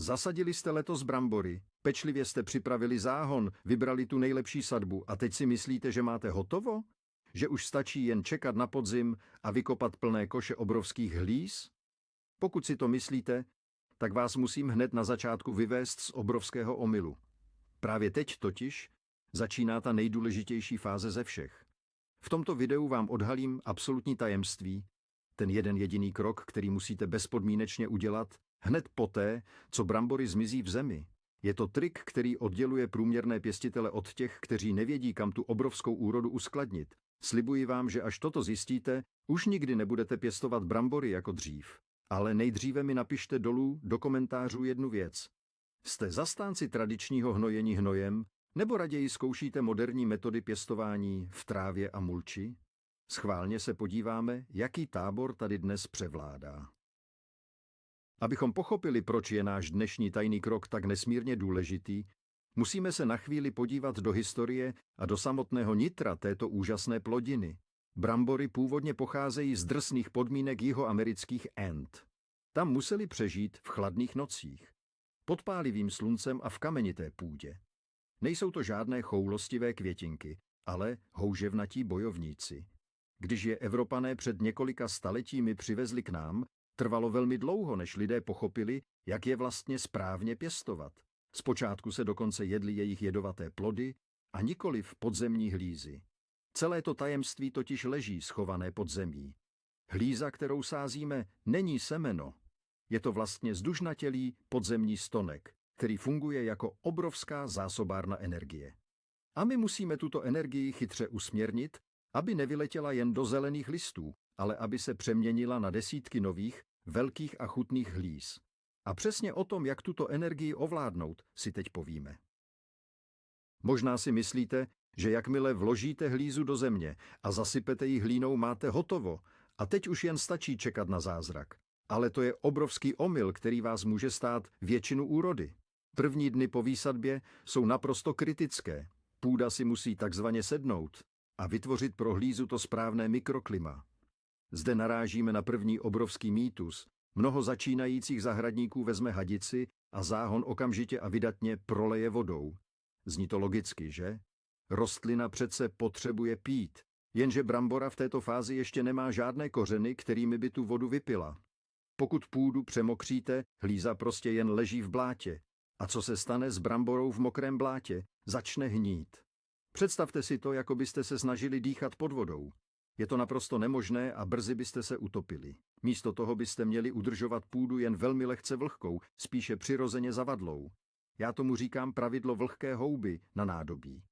Zasadili jste letos brambory, pečlivě jste připravili záhon, vybrali tu nejlepší sadbu a teď si myslíte, že máte hotovo? Že už stačí jen čekat na podzim a vykopat plné koše obrovských hlíz? Pokud si to myslíte, tak vás musím hned na začátku vyvést z obrovského omylu. Právě teď totiž začíná ta nejdůležitější fáze ze všech. V tomto videu vám odhalím absolutní tajemství, ten jeden jediný krok, který musíte bezpodmínečně udělat hned poté, co brambory zmizí v zemi. Je to trik, který odděluje průměrné pěstitele od těch, kteří nevědí, kam tu obrovskou úrodu uskladnit. Slibuji vám, že až toto zjistíte, už nikdy nebudete pěstovat brambory jako dřív. Ale nejdříve mi napište dolů do komentářů jednu věc. Jste zastánci tradičního hnojení hnojem, nebo raději zkoušíte moderní metody pěstování v trávě a mulči? Schválně se podíváme, jaký tábor tady dnes převládá. Abychom pochopili, proč je náš dnešní tajný krok tak nesmírně důležitý, musíme se na chvíli podívat do historie a do samotného nitra této úžasné plodiny. Brambory původně pocházejí z drsných podmínek jihoamerických Ant. Tam museli přežít v chladných nocích, pod pálivým sluncem a v kamenité půdě. Nejsou to žádné choulostivé květinky, ale houževnatí bojovníci. Když je Evropané před několika staletími přivezli k nám, trvalo velmi dlouho, než lidé pochopili, jak je vlastně správně pěstovat. Zpočátku se dokonce jedli jejich jedovaté plody a nikoliv podzemní hlízy. Celé to tajemství totiž leží schované pod zemí. Hlíza, kterou sázíme, není semeno. Je to vlastně zdužnatělý podzemní stonek, který funguje jako obrovská zásobárna energie. A my musíme tuto energii chytře usměrnit, aby nevyletěla jen do zelených listů, ale aby se přeměnila na desítky nových, velkých a chutných hlíz. A přesně o tom, jak tuto energii ovládnout, si teď povíme. Možná si myslíte, že jakmile vložíte hlízu do země a zasypete ji hlínou, máte hotovo a teď už jen stačí čekat na zázrak. Ale to je obrovský omyl, který vás může stát většinu úrody. První dny po výsadbě jsou naprosto kritické. Půda si musí takzvaně sednout a vytvořit pro hlízu to správné mikroklima. Zde narážíme na první obrovský mýtus. Mnoho začínajících zahradníků vezme hadici a záhon okamžitě a vydatně proleje vodou. Zní to logicky, že? Rostlina přece potřebuje pít, jenže brambora v této fázi ještě nemá žádné kořeny, kterými by tu vodu vypila. Pokud půdu přemokříte, hlíza prostě jen leží v blátě. A co se stane s bramborou v mokrém blátě? Začne hnít. Představte si to, jako byste se snažili dýchat pod vodou. Je to naprosto nemožné a brzy byste se utopili. Místo toho byste měli udržovat půdu jen velmi lehce vlhkou, spíše přirozeně zavadlou. Já tomu říkám pravidlo vlhké houby na nádobí.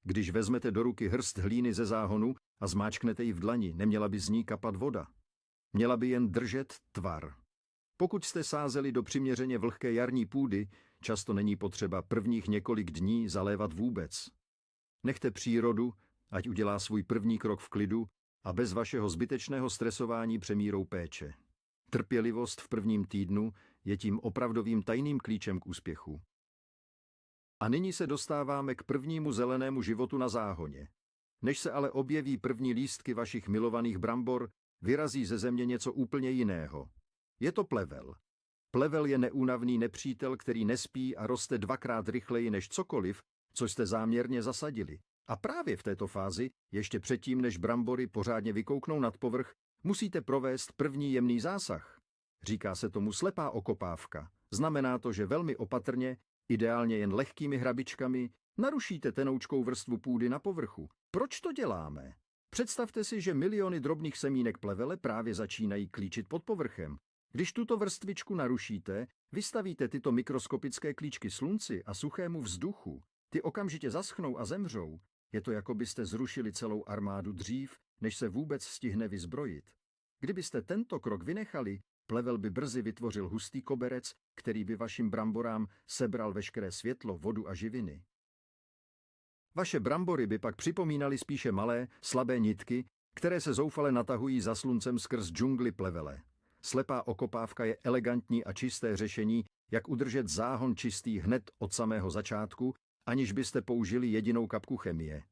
Když vezmete do ruky hrst hlíny ze záhonu a zmáčknete ji v dlani, neměla by z ní kapat voda. Měla by jen držet tvar. Pokud jste sázeli do přiměřeně vlhké jarní půdy, často není potřeba prvních několik dní zalévat vůbec. Nechte přírodu, ať udělá svůj první krok v klidu a bez vašeho zbytečného stresování přemírou péče. Trpělivost v prvním týdnu je tím opravdovým tajným klíčem k úspěchu. A nyní se dostáváme k prvnímu zelenému životu na záhoně. Než se ale objeví první lístky vašich milovaných brambor, vyrazí ze země něco úplně jiného. Je to plevel. Plevel je neúnavný nepřítel, který nespí a roste dvakrát rychleji než cokoliv, co jste záměrně zasadili. A právě v této fázi, ještě předtím, než brambory pořádně vykouknou nad povrch, musíte provést první jemný zásah. Říká se tomu slepá okopávka. Znamená to, že velmi opatrně, ideálně jen lehkými hrabičkami, narušíte tenoučkou vrstvu půdy na povrchu. Proč to děláme? Představte si, že miliony drobných semínek plevele právě začínají klíčit pod povrchem. Když tuto vrstvičku narušíte, vystavíte tyto mikroskopické klíčky slunci a suchému vzduchu. Ty okamžitě zaschnou a zemřou. Je to, jako byste zrušili celou armádu dřív, než se vůbec stihne vyzbrojit. Kdybyste tento krok vynechali, plevel by brzy vytvořil hustý koberec, který by vašim bramborám sebral veškeré světlo, vodu a živiny. Vaše brambory by pak připomínaly spíše malé, slabé nitky, které se zoufale natahují za sluncem skrz džungli plevele. Slepá okopávka je elegantní a čisté řešení, jak udržet záhon čistý hned od samého začátku, aniž byste použili jedinou kapku chemie.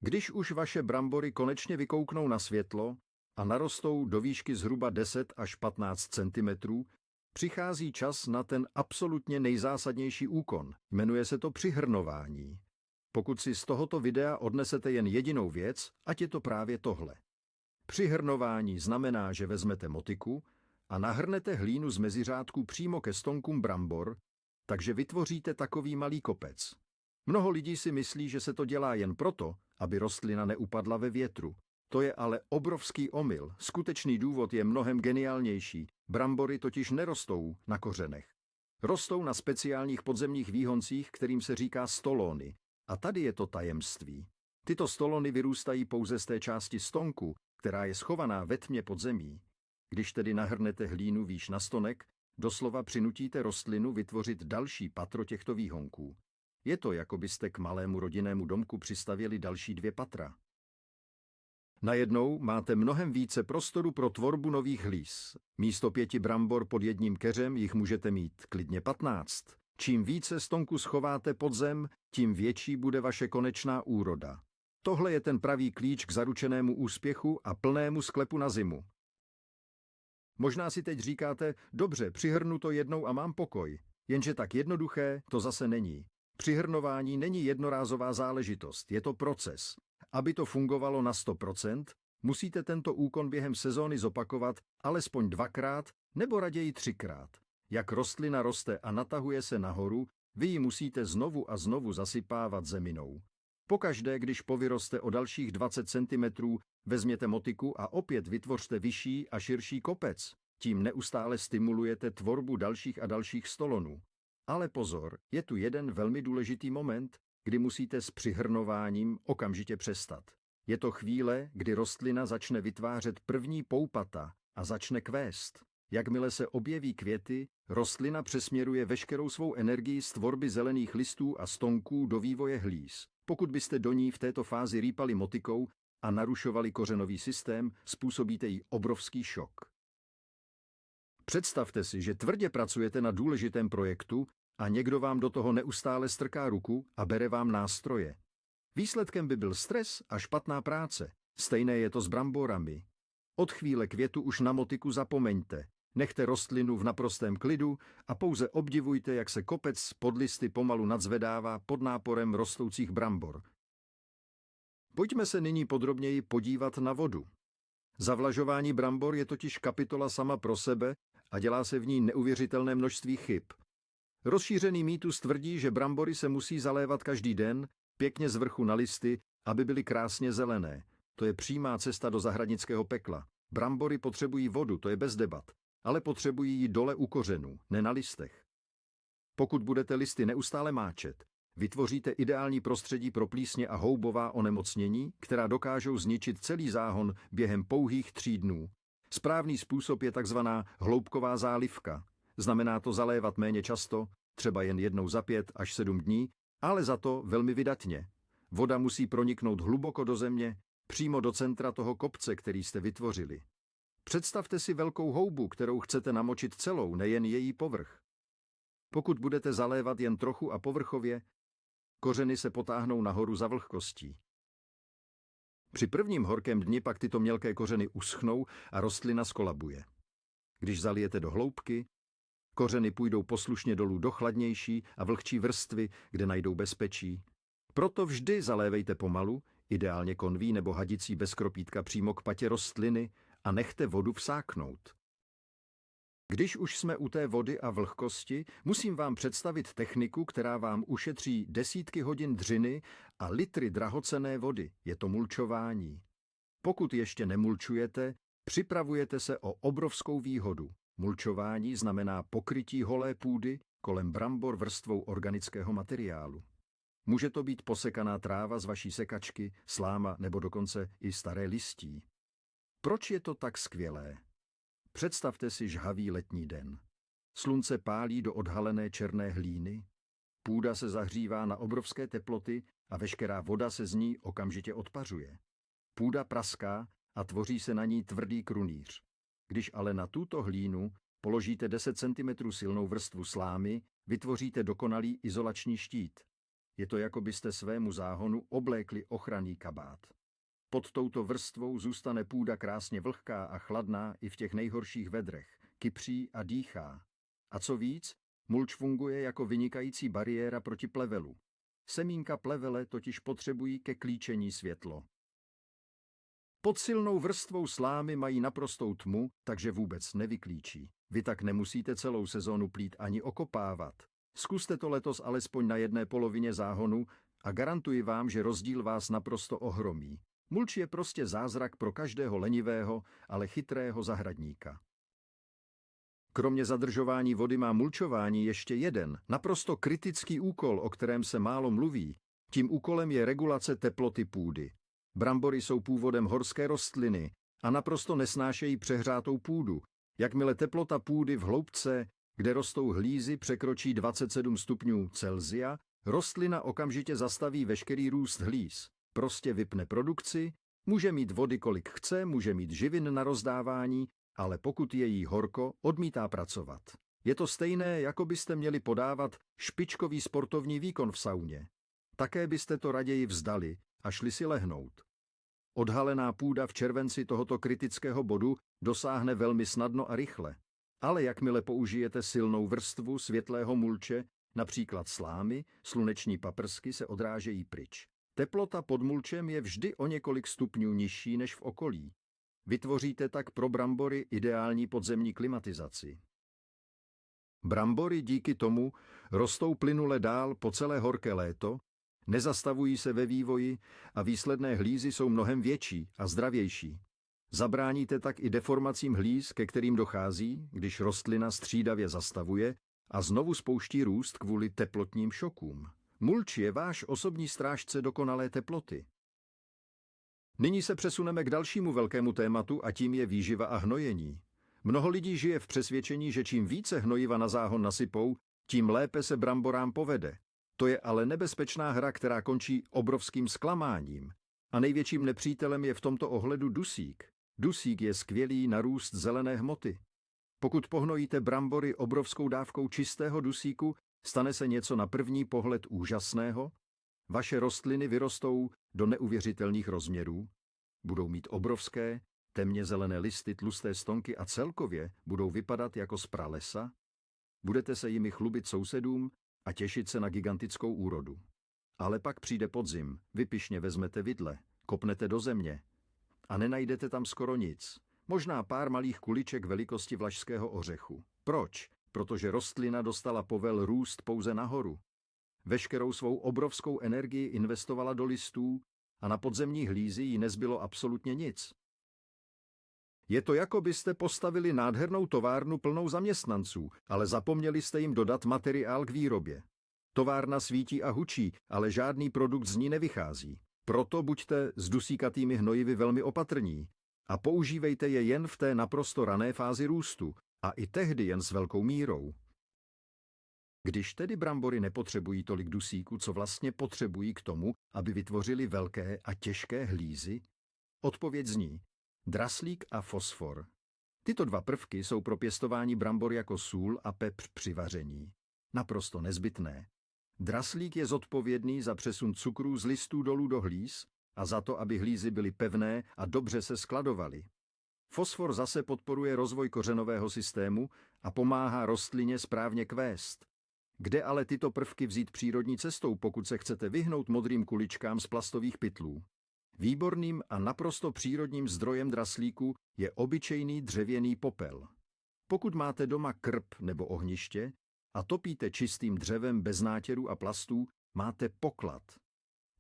Když už vaše brambory konečně vykouknou na světlo a narostou do výšky zhruba 10 až 15 cm, Přichází čas na ten absolutně nejzásadnější úkon. Jmenuje se to přihrnování. Pokud si z tohoto videa odnesete jen jedinou věc, ať je to právě tohle. Přihrnování znamená, že vezmete motiku a nahrnete hlínu z meziřádků přímo ke stonkům brambor, takže vytvoříte takový malý kopec. Mnoho lidí si myslí, že se to dělá jen proto, aby rostlina neupadla ve větru. To je ale obrovský omyl. Skutečný důvod je mnohem geniálnější. Brambory totiž nerostou na kořenech. Rostou na speciálních podzemních výhoncích, kterým se říká stolony. A tady je to tajemství. Tyto stolony vyrůstají pouze z té části stonku, která je schovaná ve tmě pod zemí. Když tedy nahrnete hlínu výš na stonek, doslova přinutíte rostlinu vytvořit další patro těchto výhonků. Je to, jako byste k malému rodinnému domku přistavěli další 2 patra. Najednou máte mnohem více prostoru pro tvorbu nových hlíz. Místo 5 brambor pod jedním keřem jich můžete mít klidně 15. Čím více stonku schováte pod zem, tím větší bude vaše konečná úroda. Tohle je ten pravý klíč k zaručenému úspěchu a plnému sklepu na zimu. Možná si teď říkáte, dobře, přihrnu to jednou a mám pokoj. Jenže tak jednoduché to zase není. Přihrnování není jednorázová záležitost, je to proces. Aby to fungovalo na 100%, musíte tento úkon během sezóny zopakovat alespoň 2krát nebo raději 3krát. Jak rostlina roste a natahuje se nahoru, vy ji musíte znovu a znovu zasypávat zeminou. Pokaždé, když povyroste o dalších 20 cm, vezměte motiku a opět vytvořte vyšší a širší kopec. Tím neustále stimulujete tvorbu dalších a dalších stolonů. Ale pozor, je tu jeden velmi důležitý moment, kdy musíte s přihrnováním okamžitě přestat. Je to chvíle, kdy rostlina začne vytvářet první poupata a začne kvést. Jakmile se objeví květy, rostlina přesměruje veškerou svou energii z tvorby zelených listů a stonků do vývoje hlíz. Pokud byste do ní v této fázi rýpali motikou a narušovali kořenový systém, způsobíte jí obrovský šok. Představte si, že tvrdě pracujete na důležitém projektu a někdo vám do toho neustále strká ruku a bere vám nástroje. Výsledkem by byl stres a špatná práce. Stejné je to s bramborami. Od chvíle květu už na motiku zapomeňte. Nechte rostlinu v naprostém klidu a pouze obdivujte, jak se kopec pod listy pomalu nadzvedává pod náporem rostoucích brambor. Pojďme se nyní podrobněji podívat na vodu. Zavlažování brambor je totiž kapitola sama pro sebe a dělá se v ní neuvěřitelné množství chyb. Rozšířený mýtus tvrdí, že brambory se musí zalévat každý den, pěkně z vrchu na listy, aby byly krásně zelené. To je přímá cesta do zahradnického pekla. Brambory potřebují vodu, to je bez debat, ale potřebují ji dole u kořenů, ne na listech. Pokud budete listy neustále máčet, vytvoříte ideální prostředí pro plísně a houbová onemocnění, která dokážou zničit celý záhon během pouhých 3 dnů. Správný způsob je takzvaná hloubková zálivka. Znamená to zalévat méně často, třeba jen jednou za 5 až 7 dní, ale za to velmi vydatně. Voda musí proniknout hluboko do země, přímo do centra toho kopce, který jste vytvořili. Představte si velkou houbu, kterou chcete namočit celou, nejen její povrch. Pokud budete zalévat jen trochu a povrchově, kořeny se potáhnou nahoru za vlhkostí. Při prvním horkém dni pak tyto mělké kořeny uschnou a rostlina skolabuje. Když zalijete do hloubky, kořeny půjdou poslušně dolů do chladnější a vlhčí vrstvy, kde najdou bezpečí. Proto vždy zalévejte pomalu, ideálně konví nebo hadicí bez kropítka přímo k patě rostliny a nechte vodu vsáknout. Když už jsme u té vody a vlhkosti, musím vám představit techniku, která vám ušetří desítky hodin dřiny a litry drahocenné vody. Je to mulčování. Pokud ještě nemulčujete, připravujete se o obrovskou výhodu. Mulčování znamená pokrytí holé půdy kolem brambor vrstvou organického materiálu. Může to být posekaná tráva z vaší sekačky, sláma nebo dokonce i staré listí. Proč je to tak skvělé? Představte si žhavý letní den. Slunce pálí do odhalené černé hlíny, půda se zahřívá na obrovské teploty a veškerá voda se z ní okamžitě odpařuje. Půda praská a tvoří se na ní tvrdý krunýř. Když ale na tuto hlínu položíte 10 cm silnou vrstvu slámy, vytvoříte dokonalý izolační štít. Je to, jako byste svému záhonu oblékli ochranný kabát. Pod touto vrstvou zůstane půda krásně vlhká a chladná i v těch nejhorších vedrech, kypří a dýchá. A co víc, mulč funguje jako vynikající bariéra proti plevelu. Semínka plevele totiž potřebují ke klíčení světlo. Pod silnou vrstvou slámy mají naprostou tmu, takže vůbec nevyklíčí. Vy tak nemusíte celou sezónu plít ani okopávat. Zkuste to letos alespoň na jedné polovině záhonu a garantuji vám, že rozdíl vás naprosto ohromí. Mulč je prostě zázrak pro každého lenivého, ale chytrého zahradníka. Kromě zadržování vody má mulčování ještě jeden, naprosto kritický úkol, o kterém se málo mluví. Tím úkolem je regulace teploty půdy. Brambory jsou původem horské rostliny a naprosto nesnášejí přehřátou půdu. Jakmile teplota půdy v hloubce, kde rostou hlízy, překročí 27 stupňů Celsia, rostlina okamžitě zastaví veškerý růst hlíz. Prostě vypne produkci, může mít vody kolik chce, může mít živin na rozdávání, ale pokud je jí horko, odmítá pracovat. Je to stejné, jako byste měli podávat špičkový sportovní výkon v sauně. Také byste to raději vzdali a šli si lehnout. Odhalená půda v červenci tohoto kritického bodu dosáhne velmi snadno a rychle. Ale jakmile použijete silnou vrstvu světlého mulče, například slámy, sluneční paprsky se odrážejí pryč. Teplota pod mulčem je vždy o několik stupňů nižší než v okolí. Vytvoříte tak pro brambory ideální podzemní klimatizaci. Brambory díky tomu rostou plynule dál po celé horké léto, nezastavují se ve vývoji a výsledné hlízy jsou mnohem větší a zdravější. Zabráníte tak i deformacím hlíz, ke kterým dochází, když rostlina střídavě zastavuje a znovu spouští růst kvůli teplotním šokům. Mulč je váš osobní strážce dokonalé teploty. Nyní se přesuneme k dalšímu velkému tématu a tím je výživa a hnojení. Mnoho lidí žije v přesvědčení, že čím více hnojiva na záhon nasypou, tím lépe se bramborám povede. To je ale nebezpečná hra, která končí obrovským zklamáním. A největším nepřítelem je v tomto ohledu dusík. Dusík je skvělý na růst zelené hmoty. Pokud pohnojíte brambory obrovskou dávkou čistého dusíku, stane se něco na první pohled úžasného. Vaše rostliny vyrostou do neuvěřitelných rozměrů, budou mít obrovské, temně zelené listy, tlusté stonky a celkově budou vypadat jako z pralesa. Budete se jimi chlubit sousedům a těšit se na gigantickou úrodu. Ale pak přijde podzim, vy pyšně vezmete vidle, kopnete do země a nenajdete tam skoro nic. Možná pár malých kuliček velikosti vlašského ořechu. Proč? Protože rostlina dostala povel růst pouze nahoru. Veškerou svou obrovskou energii investovala do listů a na podzemní hlízy jí nezbylo absolutně nic. Je to, jako byste postavili nádhernou továrnu plnou zaměstnanců, ale zapomněli jste jim dodat materiál k výrobě. Továrna svítí a hučí, ale žádný produkt z ní nevychází. Proto buďte s dusíkatými hnojivy velmi opatrní a používejte je jen v té naprosto rané fázi růstu a i tehdy jen s velkou mírou. Když tedy brambory nepotřebují tolik dusíku, co vlastně potřebují k tomu, aby vytvořili velké a těžké hlízy? Odpověď zní draslík a fosfor. Tyto dva prvky jsou pro pěstování brambor jako sůl a pepř při vaření. Naprosto nezbytné. Draslík je zodpovědný za přesun cukrů z listů dolů do hlíz a za to, aby hlízy byly pevné a dobře se skladovaly. Fosfor zase podporuje rozvoj kořenového systému a pomáhá rostlině správně kvést. Kde ale tyto prvky vzít přírodní cestou, pokud se chcete vyhnout modrým kuličkám z plastových pytlů? Výborným a naprosto přírodním zdrojem draslíku je obyčejný dřevěný popel. Pokud máte doma krb nebo ohniště a topíte čistým dřevem bez nátěru a plastů, máte poklad.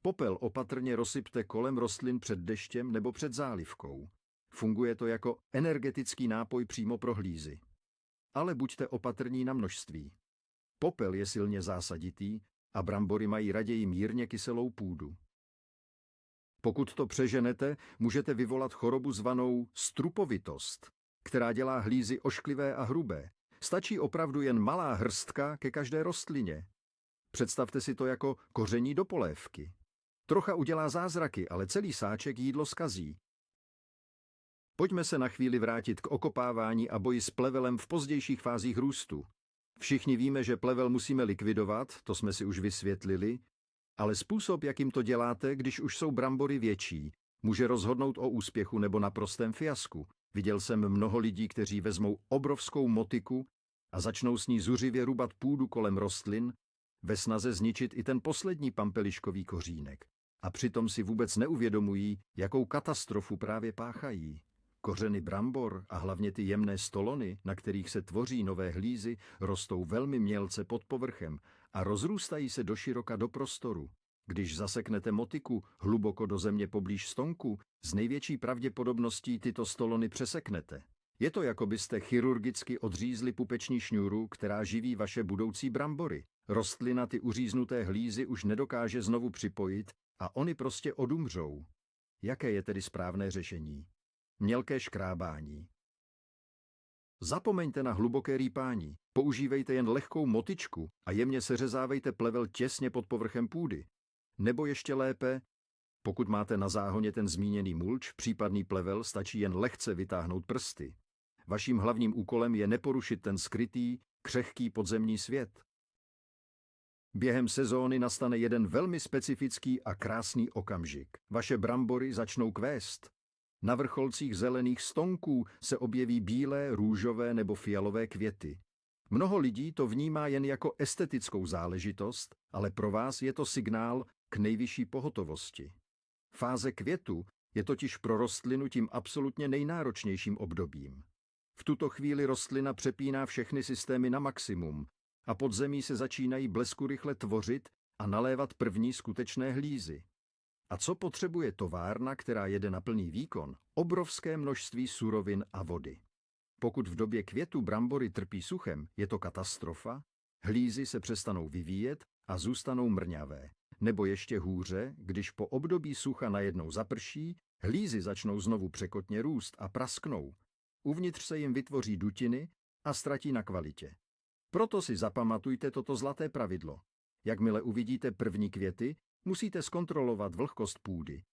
Popel opatrně rozsypte kolem rostlin před deštěm nebo před zálivkou. Funguje to jako energetický nápoj přímo pro hlízy. Ale buďte opatrní na množství. Popel je silně zásaditý a brambory mají raději mírně kyselou půdu. Pokud to přeženete, můžete vyvolat chorobu zvanou strupovitost, která dělá hlízy ošklivé a hrubé. Stačí opravdu jen malá hrstka ke každé rostlině. Představte si to jako koření do polévky. Trocha udělá zázraky, ale celý sáček jídlo zkazí. Pojďme se na chvíli vrátit k okopávání a boji s plevelem v pozdějších fázích růstu. Všichni víme, že plevel musíme likvidovat, to jsme si už vysvětlili, ale způsob, jakým to děláte, když už jsou brambory větší, může rozhodnout o úspěchu nebo naprostém fiasku. Viděl jsem mnoho lidí, kteří vezmou obrovskou motiku a začnou s ní zuřivě rubat půdu kolem rostlin ve snaze zničit i ten poslední pampeliškový kořínek. A přitom si vůbec neuvědomují, jakou katastrofu právě páchají. Kořeny brambor a hlavně ty jemné stolony, na kterých se tvoří nové hlízy, rostou velmi mělce pod povrchem a rozrůstají se doširoka do prostoru. Když zaseknete motiku hluboko do země poblíž stonku, s největší pravděpodobností tyto stolony přeseknete. Je to, jako byste chirurgicky odřízli pupeční šňůru, která živí vaše budoucí brambory. Rostlina ty uříznuté hlízy už nedokáže znovu připojit a oni prostě odumřou. Jaké je tedy správné řešení? Mělké škrábání. Zapomeňte na hluboké rýpání. Používejte jen lehkou motičku a jemně seřezávejte plevel těsně pod povrchem půdy. Nebo ještě lépe, pokud máte na záhoně ten zmíněný mulč, případný plevel, stačí jen lehce vytáhnout prsty. Vaším hlavním úkolem je neporušit ten skrytý, křehký podzemní svět. Během sezóny nastane jeden velmi specifický a krásný okamžik. Vaše brambory začnou kvést. Na vrcholcích zelených stonků se objeví bílé, růžové nebo fialové květy. Mnoho lidí to vnímá jen jako estetickou záležitost, ale pro vás je to signál k nejvyšší pohotovosti. Fáze květu je totiž pro rostlinu tím absolutně nejnáročnějším obdobím. V tuto chvíli rostlina přepíná všechny systémy na maximum a pod zemí se začínají bleskurychle tvořit a nalévat první skutečné hlízy. A co potřebuje továrna, která jede na plný výkon? Obrovské množství surovin a vody. Pokud v době květu brambory trpí suchem, je to katastrofa, hlízy se přestanou vyvíjet a zůstanou mrňavé. Nebo ještě hůře, když po období sucha najednou zaprší, hlízy začnou znovu překotně růst a prasknou. Uvnitř se jim vytvoří dutiny a ztratí na kvalitě. Proto si zapamatujte toto zlaté pravidlo. Jakmile uvidíte první květy, musíte zkontrolovat vlhkost půdy.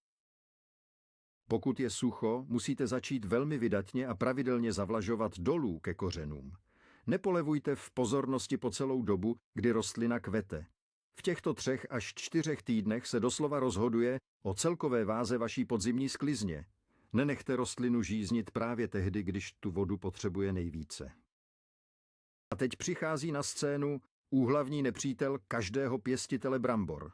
Pokud je sucho, musíte začít velmi vydatně a pravidelně zavlažovat dolů ke kořenům. Nepolevujte v pozornosti po celou dobu, kdy rostlina kvete. V těchto 3 až 4 týdnech se doslova rozhoduje o celkové váze vaší podzimní sklizně. Nenechte rostlinu žíznit právě tehdy, když tu vodu potřebuje nejvíce. A teď přichází na scénu úhlavní nepřítel každého pěstitele brambor.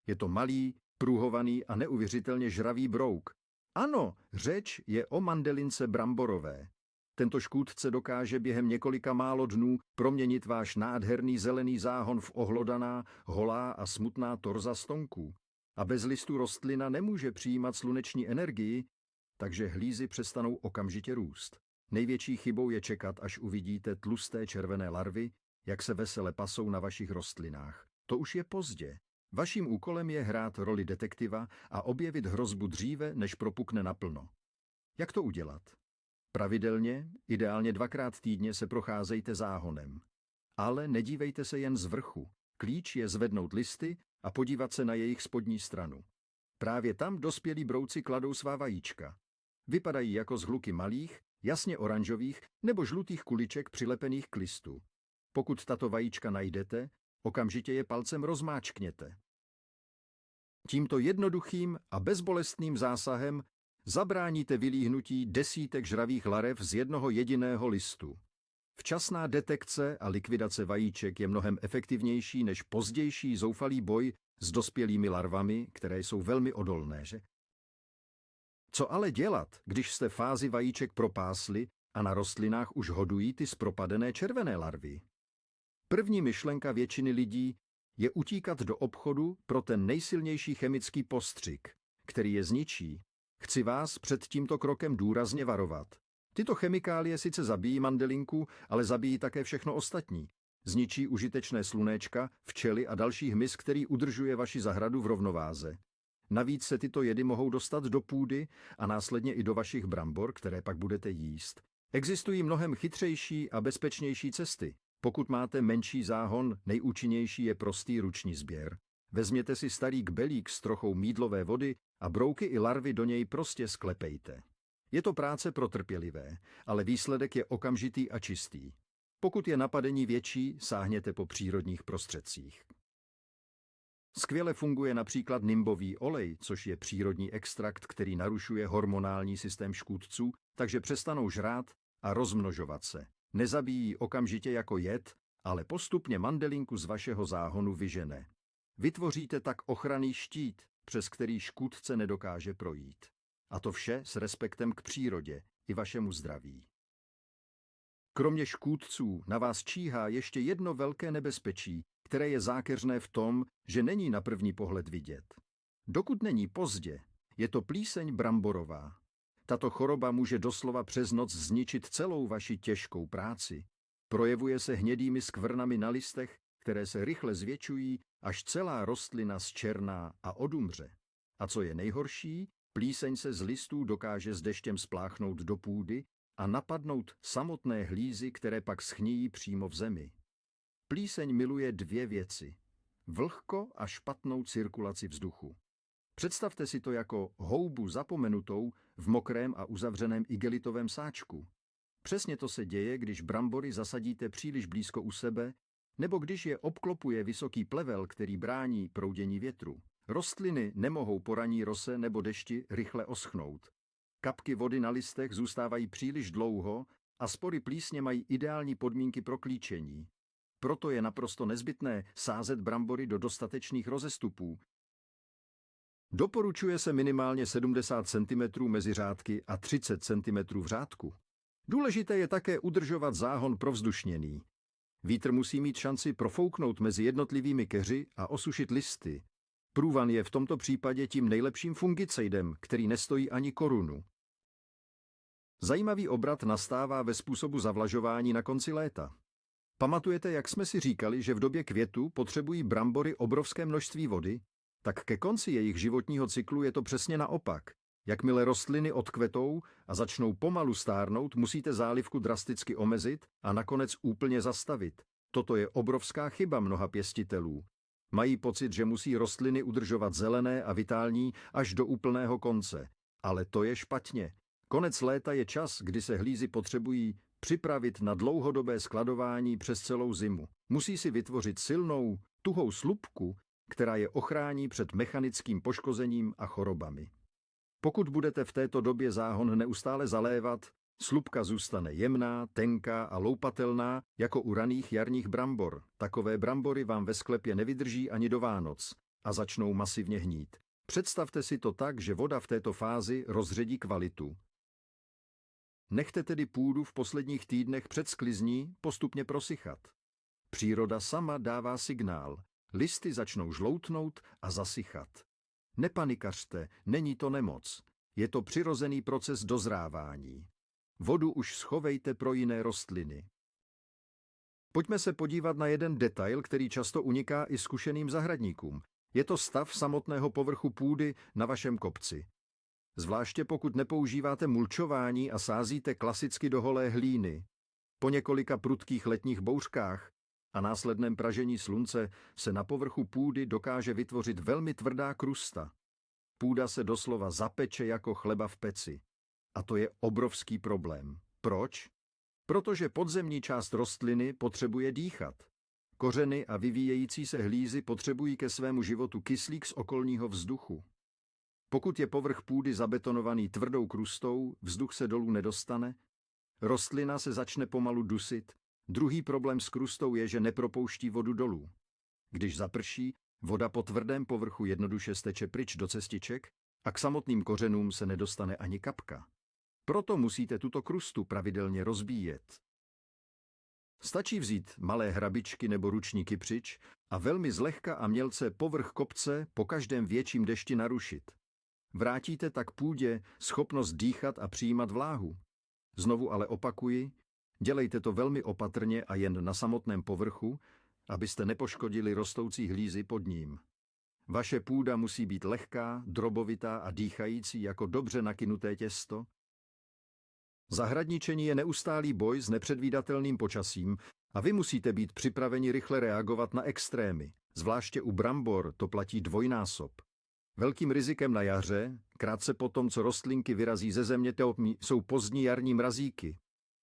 Je to malý, pruhovaný a neuvěřitelně žravý brouk. Ano, řeč je o mandelince bramborové. Tento škůdce dokáže během několika málo dnů proměnit váš nádherný zelený záhon v ohlodaná, holá a smutná torza stonků. A bez listů rostlina nemůže přijímat sluneční energii, takže hlízy přestanou okamžitě růst. Největší chybou je čekat, až uvidíte tlusté červené larvy, jak se vesele pasou na vašich rostlinách. To už je pozdě. Vaším úkolem je hrát roli detektiva a objevit hrozbu dříve, než propukne naplno. Jak to udělat? Pravidelně, ideálně 2krát týdně se procházejte záhonem. Ale nedívejte se jen z vrchu. Klíč je zvednout listy a podívat se na jejich spodní stranu. Právě tam dospělí brouci kladou svá vajíčka. Vypadají jako zhluky malých, jasně oranžových nebo žlutých kuliček přilepených k listu. Pokud tato vajíčka najdete, okamžitě je palcem rozmáčkněte. Tímto jednoduchým a bezbolestným zásahem zabráníte vylíhnutí desítek žravých larev z jednoho jediného listu. Včasná detekce a likvidace vajíček je mnohem efektivnější než pozdější zoufalý boj s dospělými larvami, které jsou velmi odolné, že? Co ale dělat, když jste fázi vajíček propásli a na rostlinách už hodují ty zpropadené červené larvy? První myšlenka většiny lidí je utíkat do obchodu pro ten nejsilnější chemický postřik, který je zničí. Chci vás před tímto krokem důrazně varovat. Tyto chemikálie sice zabíjí mandelinku, ale zabíjí také všechno ostatní. Zničí užitečné slunéčka, včely a další hmyz, který udržuje vaši zahradu v rovnováze. Navíc se tyto jedy mohou dostat do půdy a následně i do vašich brambor, které pak budete jíst. Existují mnohem chytřejší a bezpečnější cesty. Pokud máte menší záhon, nejúčinnější je prostý ruční sběr. Vezměte si starý kbelík s trochou mýdlové vody a brouky i larvy do něj prostě sklepejte. Je to práce pro trpělivé, ale výsledek je okamžitý a čistý. Pokud je napadení větší, sáhněte po přírodních prostředcích. Skvěle funguje například nimbový olej, což je přírodní extrakt, který narušuje hormonální systém škůdců, takže přestanou žrát a rozmnožovat se. Nezabíjí okamžitě jako jed, ale postupně mandelinku z vašeho záhonu vyžene. Vytvoříte tak ochranný štít, přes který škůdce nedokáže projít. A to vše s respektem k přírodě i vašemu zdraví. Kromě škůdců na vás číhá ještě jedno velké nebezpečí, které je zákeřné v tom, že není na první pohled vidět. Dokud není pozdě, je to plíseň bramborová. Tato choroba může doslova přes noc zničit celou vaši těžkou práci. Projevuje se hnědými skvrnami na listech, které se rychle zvětšují, až celá rostlina zčerná a odumře. A co je nejhorší, plíseň se z listů dokáže s deštěm spláchnout do půdy a napadnout samotné hlízy, které pak schníjí přímo v zemi. Plíseň miluje dvě věci: vlhko a špatnou cirkulaci vzduchu. Představte si to jako houbu zapomenutou v mokrém a uzavřeném igelitovém sáčku. Přesně to se děje, když brambory zasadíte příliš blízko u sebe, nebo když je obklopuje vysoký plevel, který brání proudění větru. Rostliny nemohou po ranní rose nebo dešti rychle oschnout. Kapky vody na listech zůstávají příliš dlouho a spory plísně mají ideální podmínky pro klíčení. Proto je naprosto nezbytné sázet brambory do dostatečných rozestupů. Doporučuje se minimálně 70 cm mezi řádky a 30 cm v řádku. Důležité je také udržovat záhon provzdušněný. Vítr musí mít šanci profouknout mezi jednotlivými keři a osušit listy. Průvan je v tomto případě tím nejlepším fungicidem, který nestojí ani korunu. Zajímavý obrat nastává ve způsobu zavlažování na konci léta. Pamatujete, jak jsme si říkali, že v době květu potřebují brambory obrovské množství vody? Tak ke konci jejich životního cyklu je to přesně naopak. Jakmile rostliny odkvetou a začnou pomalu stárnout, musíte zálivku drasticky omezit a nakonec úplně zastavit. Toto je obrovská chyba mnoha pěstitelů. Mají pocit, že musí rostliny udržovat zelené a vitální až do úplného konce. Ale to je špatně. Konec léta je čas, kdy se hlízy potřebují připravit na dlouhodobé skladování přes celou zimu. Musí si vytvořit silnou, tuhou slupku, která je ochrání před mechanickým poškozením a chorobami. Pokud budete v této době záhon neustále zalévat, slupka zůstane jemná, tenká a loupatelná jako u raných jarních brambor. Takové brambory vám ve sklepě nevydrží ani do Vánoc a začnou masivně hnít. Představte si to tak, že voda v této fázi rozředí kvalitu. Nechte tedy půdu v posledních týdnech před sklizní postupně prosychat. Příroda sama dává signál. Listy začnou žloutnout a zasychat. Nepanikařte, není to nemoc. Je to přirozený proces dozrávání. Vodu už schovejte pro jiné rostliny. Pojďme se podívat na jeden detail, který často uniká i zkušeným zahradníkům. Je to stav samotného povrchu půdy na vašem kopci. Zvláště pokud nepoužíváte mulčování a sázíte klasicky do holé hlíny. Po několika prudkých letních bouřkách a následném pražení slunce se na povrchu půdy dokáže vytvořit velmi tvrdá krusta. Půda se doslova zapeče jako chleba v peci. A to je obrovský problém. Proč? Protože podzemní část rostliny potřebuje dýchat. Kořeny a vyvíjející se hlízy potřebují ke svému životu kyslík z okolního vzduchu. Pokud je povrch půdy zabetonovaný tvrdou krustou, vzduch se dolů nedostane, rostlina se začne pomalu dusit. Druhý problém s krustou je, že nepropouští vodu dolů. Když zaprší, voda po tvrdém povrchu jednoduše steče pryč do cestiček a k samotným kořenům se nedostane ani kapka. Proto musíte tuto krustu pravidelně rozbíjet. Stačí vzít malé hrabičky nebo ruční kypřič a velmi zlehka a mělce povrch kopce po každém větším dešti narušit. Vrátíte tak půdě schopnost dýchat a přijímat vláhu. Znovu ale opakuji, dělejte to velmi opatrně a jen na samotném povrchu, abyste nepoškodili rostoucí hlízy pod ním. Vaše půda musí být lehká, drobovitá a dýchající jako dobře nakynuté těsto. Zahradničení je neustálý boj s nepředvídatelným počasím a vy musíte být připraveni rychle reagovat na extrémy. Zvláště u brambor to platí dvojnásob. Velkým rizikem na jaře, krátce po tom, co rostlinky vyrazí ze země, jsou pozdní jarní mrazíky.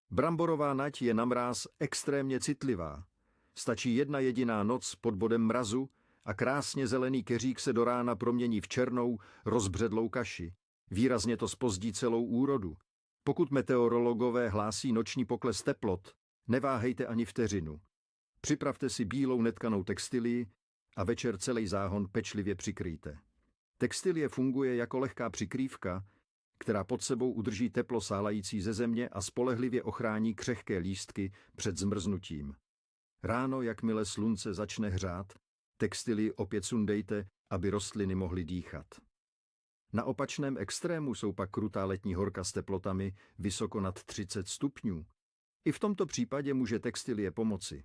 Bramborová nať je na mráz extrémně citlivá. Stačí jedna jediná noc pod bodem mrazu a krásně zelený keřík se do rána promění v černou, rozbředlou kaši. Výrazně to zpozdí celou úrodu. Pokud meteorologové hlásí noční pokles teplot, Neváhejte ani vteřinu. Připravte si bílou netkanou textilii a večer celý záhon pečlivě přikryjte. Textilie funguje jako lehká přikrývka, která pod sebou udrží teplo sálající ze země a spolehlivě ochrání křehké lístky před zmrznutím. Ráno, jakmile slunce začne hřát, textilii opět sundejte, aby rostliny mohly dýchat. Na opačném extrému jsou pak krutá letní horka s teplotami vysoko nad 30 stupňů. I v tomto případě může textilie pomoci.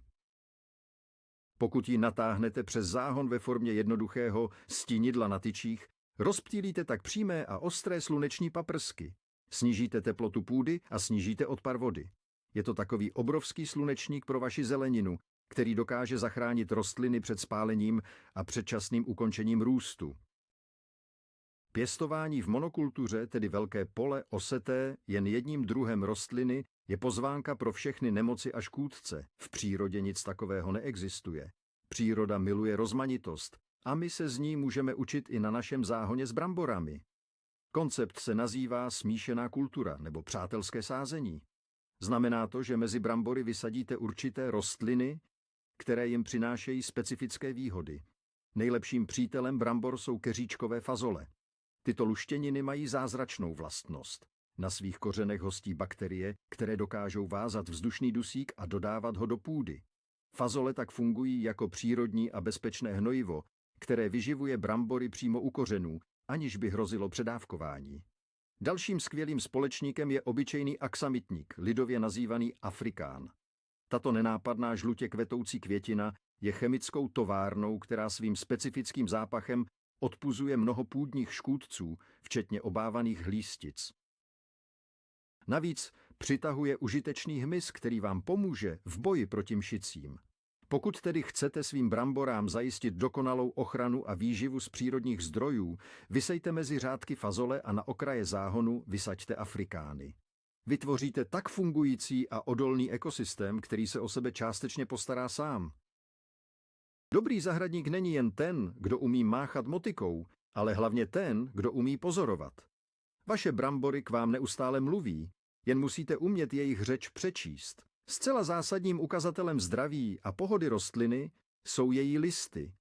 Pokud ji natáhnete přes záhon ve formě jednoduchého stínidla na tyčích, rozptýlíte tak přímé a ostré sluneční paprsky. Snížíte teplotu půdy a snížíte odpar vody. Je to takový obrovský slunečník pro vaši zeleninu, který dokáže zachránit rostliny před spálením a předčasným ukončením růstu. Pěstování v monokultuře, tedy velké pole oseté jen jedním druhem rostliny, je pozvánka pro všechny nemoci a škůdce. V přírodě nic takového neexistuje. Příroda miluje rozmanitost a my se z ní můžeme učit i na našem záhoně s bramborami. Koncept se nazývá smíšená kultura nebo přátelské sázení. Znamená to, že mezi brambory vysadíte určité rostliny, které jim přinášejí specifické výhody. Nejlepším přítelem brambor jsou keříčkové fazole. Tyto luštěniny mají zázračnou vlastnost. Na svých kořenech hostí bakterie, které dokážou vázat vzdušný dusík a dodávat ho do půdy. Fazole tak fungují jako přírodní a bezpečné hnojivo, které vyživuje brambory přímo u kořenů, aniž by hrozilo předávkování. Dalším skvělým společníkem je obyčejný aksamitník, lidově nazývaný afrikán. Tato nenápadná žlutě kvetoucí květina je chemickou továrnou, která svým specifickým zápachem odpuzuje mnoho půdních škůdců, včetně obávaných hlístic. Navíc přitahuje užitečný hmyz, který vám pomůže v boji proti mšicím. Pokud tedy chcete svým bramborám zajistit dokonalou ochranu a výživu z přírodních zdrojů, vysejte mezi řádky fazole a na okraje záhonu vysaďte afrikány. Vytvoříte tak fungující a odolný ekosystém, který se o sebe částečně postará sám. Dobrý zahradník není jen ten, kdo umí máchat motykou, ale hlavně ten, kdo umí pozorovat. Vaše brambory k vám neustále mluví, jen musíte umět jejich řeč přečíst. Zcela zásadním ukazatelem zdraví a pohody rostliny jsou její listy.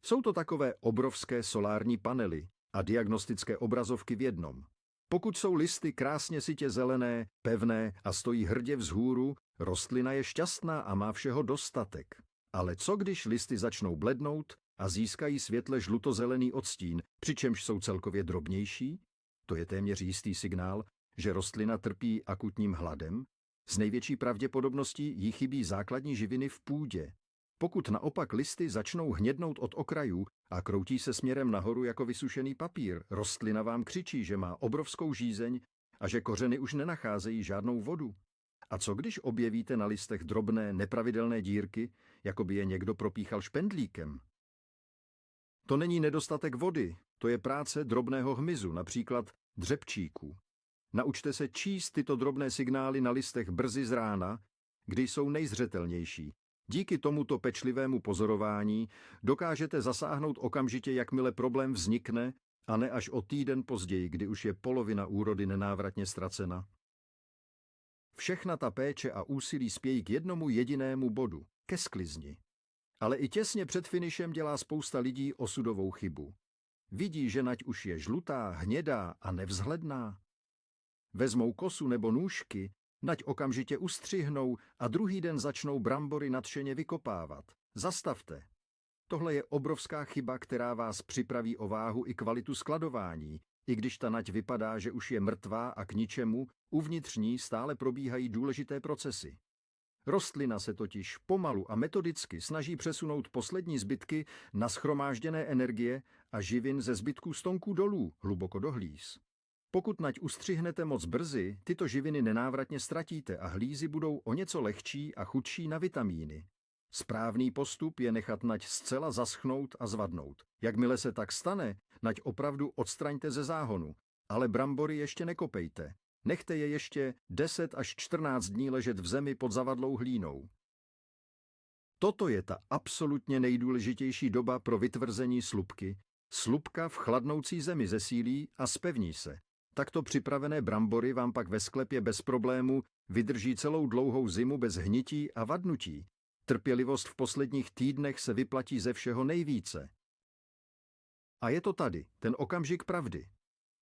Jsou to takové obrovské solární panely a diagnostické obrazovky v jednom. Pokud jsou listy krásně sytě zelené, pevné a stojí hrdě vzhůru, rostlina je šťastná a má všeho dostatek. Ale co když listy začnou blednout a získají světle žlutozelený odstín, přičemž jsou celkově drobnější? To je téměř jistý signál, že rostlina trpí akutním hladem. S největší pravděpodobností jí chybí základní živiny v půdě. Pokud naopak listy začnou hnědnout od okrajů a kroutí se směrem nahoru jako vysušený papír, rostlina vám křičí, že má obrovskou žízeň a že kořeny už nenacházejí žádnou vodu. A co když objevíte na listech drobné, nepravidelné dírky, jako by je někdo propíchal špendlíkem? To není nedostatek vody, to je práce drobného hmyzu, například dřepčíků. Naučte se číst tyto drobné signály na listech brzy z rána, kdy jsou nejzřetelnější. Díky tomuto pečlivému pozorování dokážete zasáhnout okamžitě, jakmile problém vznikne, a ne až o týden později, kdy už je polovina úrody nenávratně ztracena. Všechna ta péče a úsilí spějí k jednomu jedinému bodu, ke sklizni. Ale i těsně před finišem dělá spousta lidí osudovou chybu. Vidí, že nať už je žlutá, hnědá a nevzhledná. Vezmou kosu nebo nůžky, nať okamžitě ustřihnou a druhý den začnou brambory nadšeně vykopávat. Zastavte. Tohle je obrovská chyba, která vás připraví o váhu i kvalitu skladování. I když ta nať vypadá, že už je mrtvá a k ničemu, uvnitř ní stále probíhají důležité procesy. Rostlina se totiž pomalu a metodicky snaží přesunout poslední zbytky nashromážděné energie a živin ze zbytků stonků dolů, hluboko do hlíz. Pokud nať ustřihnete moc brzy, tyto živiny nenávratně ztratíte a hlízy budou o něco lehčí a chudší na vitamíny. Správný postup je nechat nať zcela zaschnout a zvadnout. Jakmile se tak stane, nať opravdu odstraňte ze záhonu, ale brambory ještě nekopejte. Nechte je ještě 10 až 14 dní ležet v zemi pod zavadlou hlínou. Toto je ta absolutně nejdůležitější doba pro vytvrzení slupky. Slupka v chladnoucí zemi zesílí a zpevní se. Takto připravené brambory vám pak ve sklepě bez problému Vydrží celou dlouhou zimu bez hnití a vadnutí. Trpělivost v posledních týdnech se vyplatí ze všeho nejvíce. A je to tady, ten okamžik pravdy.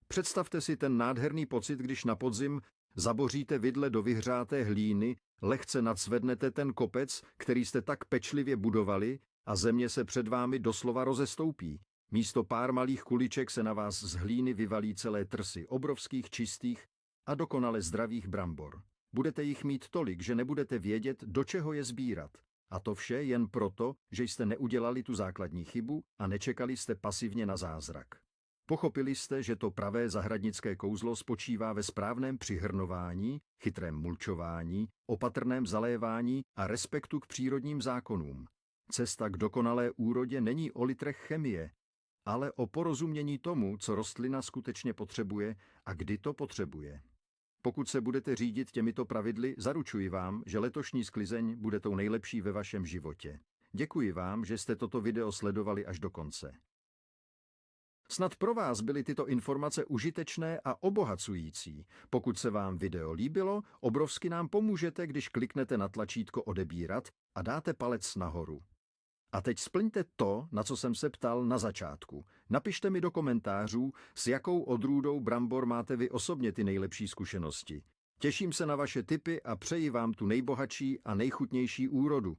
Představte si ten nádherný pocit, když na podzim zaboříte vidle do vyhřáté hlíny, lehce nadzvednete ten kopec, který jste tak pečlivě budovali, a země se před vámi doslova rozestoupí. Místo pár malých kuliček se na vás z hlíny vyvalí celé trsy obrovských, čistých a dokonale zdravých brambor. Budete jich mít tolik, že nebudete vědět, do čeho je sbírat. A to vše jen proto, že jste neudělali tu základní chybu a nečekali jste pasivně na zázrak. Pochopili jste, že to pravé zahradnické kouzlo spočívá ve správném přihrnování, chytrém mulčování, opatrném zalévání a respektu k přírodním zákonům. Cesta k dokonalé úrodě není o litrech chemie, ale o porozumění tomu, co rostlina skutečně potřebuje a kdy to potřebuje. Pokud se budete řídit těmito pravidly, zaručuji vám, že letošní sklizeň bude tou nejlepší ve vašem životě. Děkuji vám, že jste toto video sledovali až do konce. Snad pro vás byly tyto informace užitečné a obohacující. Pokud se vám video líbilo, obrovsky nám pomůžete, když kliknete na tlačítko odebírat a dáte palec nahoru. A teď splňte to, na co jsem se ptal na začátku. Napište mi do komentářů, s jakou odrůdou brambor máte vy osobně ty nejlepší zkušenosti. Těším se na vaše tipy a přeji vám tu nejbohatší a nejchutnější úrodu.